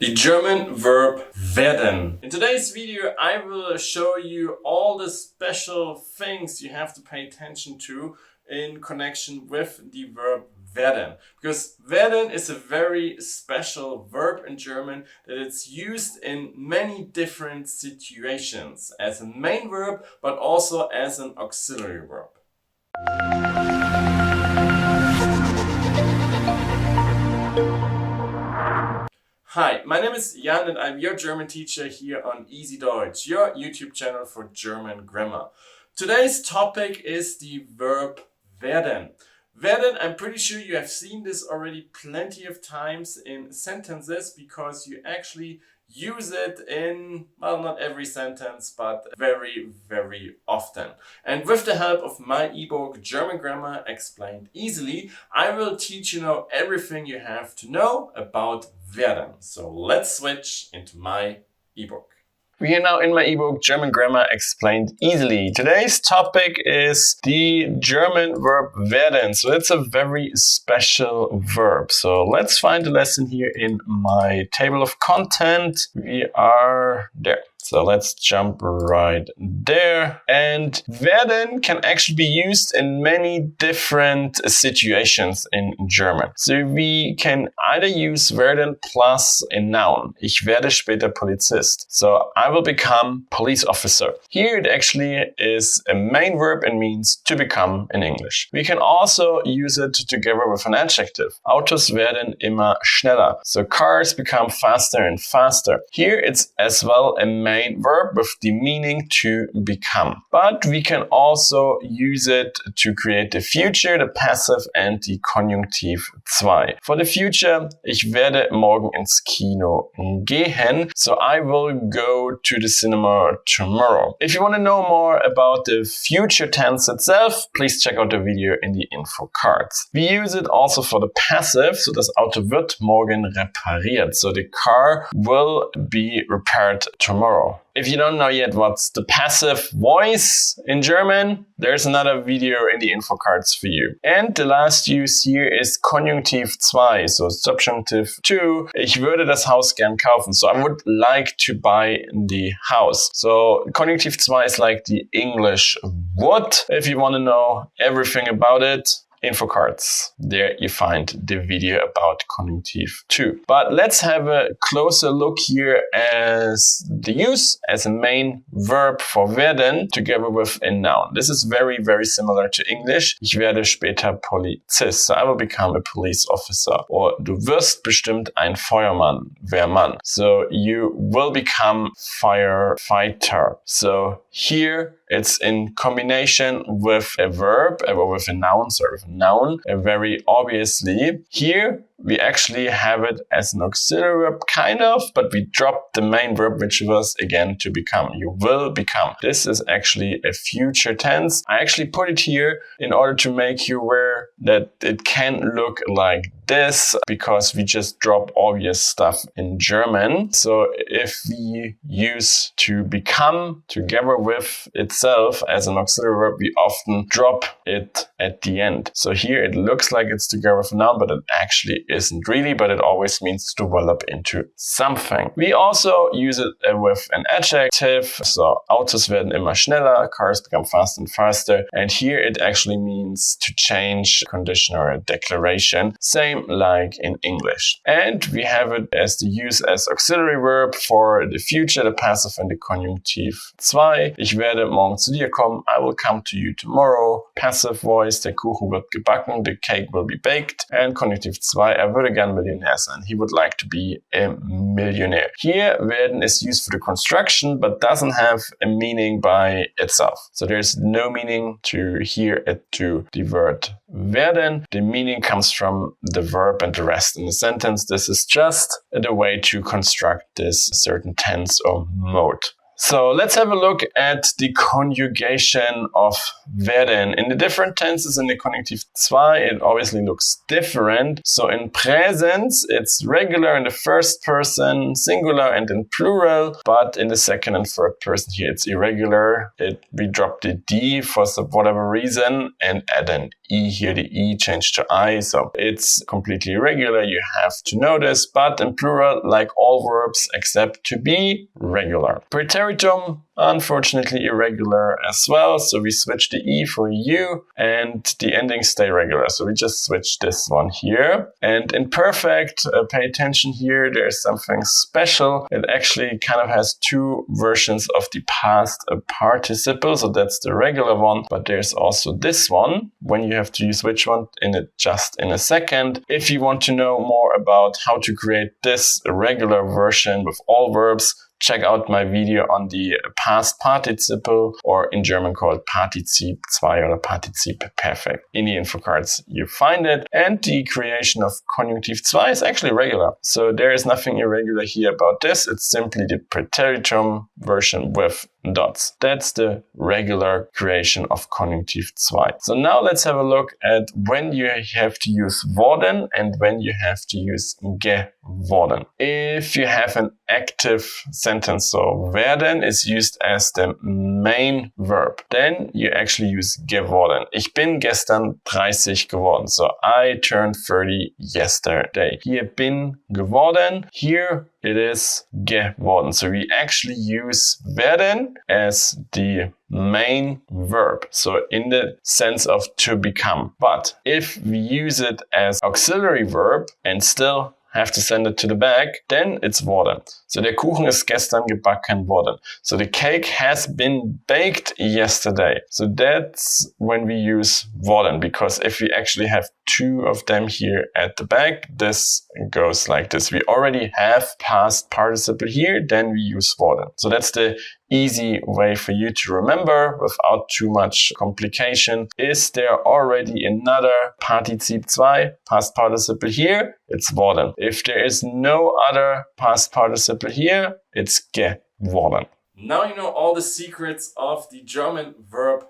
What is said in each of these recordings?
The German verb werden. In today's video, I will show you all the special things you have to pay attention to in connection with the verb werden. Because werden is a very special verb in German that it's used in many different situations as a main verb, but also as an auxiliary verb. Hi, my name is Jan and I'm your German teacher here on EasyDeutsch, your YouTube channel for German grammar. Today's topic is the verb werden. Werden, I'm pretty sure you have seen this already plenty of times in sentences because you actually use it in, well, not every sentence, but very, very often. And with the help of my ebook, German Grammar Explained Easily, I will teach you now everything you have to know about werden. So let's switch into my ebook. We are now in my ebook, German Grammar Explained Easily. Today's topic is the German verb werden. So it's a very special verb. So let's find the lesson here in my table of content. We are there. So let's jump right there. And werden can actually be used in many different situations in German. So we can either use werden plus a noun. Ich werde später Polizist. So I will become police officer. Here it actually is a main verb and means to become in English. We can also use it together with an adjective. Autos werden immer schneller. So cars become faster and faster. Here it's as well a main verb with the meaning to become. But we can also use it to create the future, the passive and the Konjunktiv 2. For the future, ich werde morgen ins Kino gehen. So I will go to the cinema tomorrow. If you want to know more about the future tense itself, please check out the video in the info cards. We use it also for the passive. So das Auto wird morgen repariert. So the car will be repaired tomorrow. If you don't know yet what's the passive voice in German, there's another video in the info cards for you. And the last use here is Konjunktiv 2, so subjunctive 2. Ich würde das Haus gern kaufen. So I would like to buy the house. So Konjunktiv 2 is like the English would. If you want to know everything about it, info cards. There you find the video about Konjunktiv 2. But let's have a closer look here as the use as a main verb for werden together with a noun. This is very, very similar to English. Ich werde später Polizist. So I will become a police officer. Or du wirst bestimmt ein Feuermann, Wehrmann. So you will become firefighter. So here it's in combination with a verb or with a noun, very obviously. Here we actually have it as an auxiliary verb, kind of, but we drop the main verb, which was again to become. You will become. This is actually a future tense. I actually put it here in order to make you aware that it can look like this because we just drop obvious stuff in German. So if we use to become together with itself as an auxiliary verb, we often drop it at the end. So here it looks like it's together with a noun, but it actually isn't really, but it always means to develop into something. We also use it with an adjective. So Autos werden immer schneller, cars become faster and faster. And here it actually means to change a condition or a declaration. Same like in English. And we have it as the use as auxiliary verb for the future, the passive and the Konjunktiv 2. Ich werde morgen zu dir kommen. I will come to you tomorrow. Passive voice, der Kuchen wird gebacken, the cake will be baked. And Konjunktiv 2, er würde gern Millionär sein. He would like to be a millionaire. Here, werden is used for the construction, but doesn't have a meaning by itself. So there's no meaning to hear it to the word werden. The meaning comes from the verb and the rest in the sentence. This is just the way to construct this certain tense or mode. So let's have a look at the conjugation of werden. In the different tenses in the Konjunktiv 2, it obviously looks different. So in presens, it's regular in the first person, singular, and in plural. But in the second and third person here, it's irregular. We drop the D for whatever reason and add an E here. The E changed to I. So it's completely irregular. You have to know this. But in plural, like all verbs except to be regular. Preteritum, unfortunately irregular as well. So we switch the E for U and the endings stay regular. So we just switch this one here. And in perfect, pay attention here, there's something special. It actually kind of has two versions of the past participle. So that's the regular one, but there's also this one when you have to use which one just in a second. If you want to know more about how to create this regular version with all verbs, check out my video on the past participle, or in German called Partizip 2 or Partizip Perfekt. In the info cards you find it. And the creation of Konjunktiv 2 is actually regular. So there is nothing irregular here about this. It's simply the preteritum version with dots. That's the regular creation of Konjunktiv 2. So now let's have a look at when you have to use worden and when you have to use geworden. If you have an active sentence, so werden is used as the main verb, then you actually use geworden. Ich bin gestern 30 geworden. So I turned 30 yesterday. Hier bin geworden. Here it is geworden. So we actually use werden as the main verb. So in the sense of to become. But if we use it as auxiliary verb and still have to send it to the back, then it's worden. So der Kuchen ist gestern gebacken worden. So the cake has been baked yesterday. So that's when we use worden, because if we actually have two of them here at the back, this goes like this. We already have past participle here, then we use worden. So that's the easy way for you to remember without too much complication. Is there already another Partizip 2, past participle here? It's worden. If there is no other past participle here, it's geworden. Now you know all the secrets of the German verb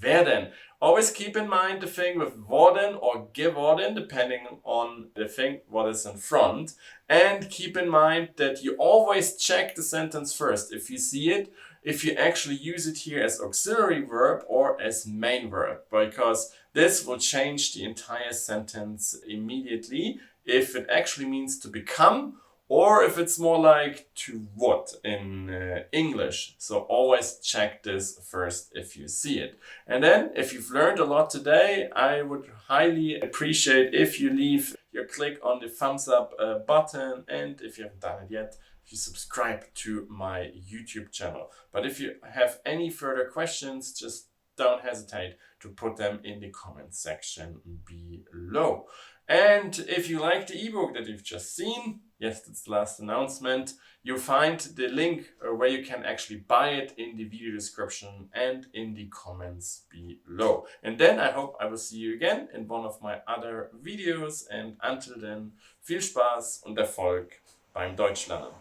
werden. Always keep in mind the thing with worden or geworden, depending on the thing what is in front. And keep in mind that you always check the sentence first. If you see it, if you actually use it here as auxiliary verb or as main verb, because this will change the entire sentence immediately if it actually means to become, or if it's more like to what in English. So always check this first if you see it. And then if you've learned a lot today, I would highly appreciate if you leave your click on the thumbs up button, and if you haven't done it yet, if you subscribe to my YouTube channel. But if you have any further questions, just don't hesitate to put them in the comment section below. And if you like the ebook that you've just seen, yes, that's the last announcement, you'll find the link where you can actually buy it in the video description and in the comments below. And then I hope I will see you again in one of my other videos. And until then, viel Spaß und Erfolg beim Deutschlernen.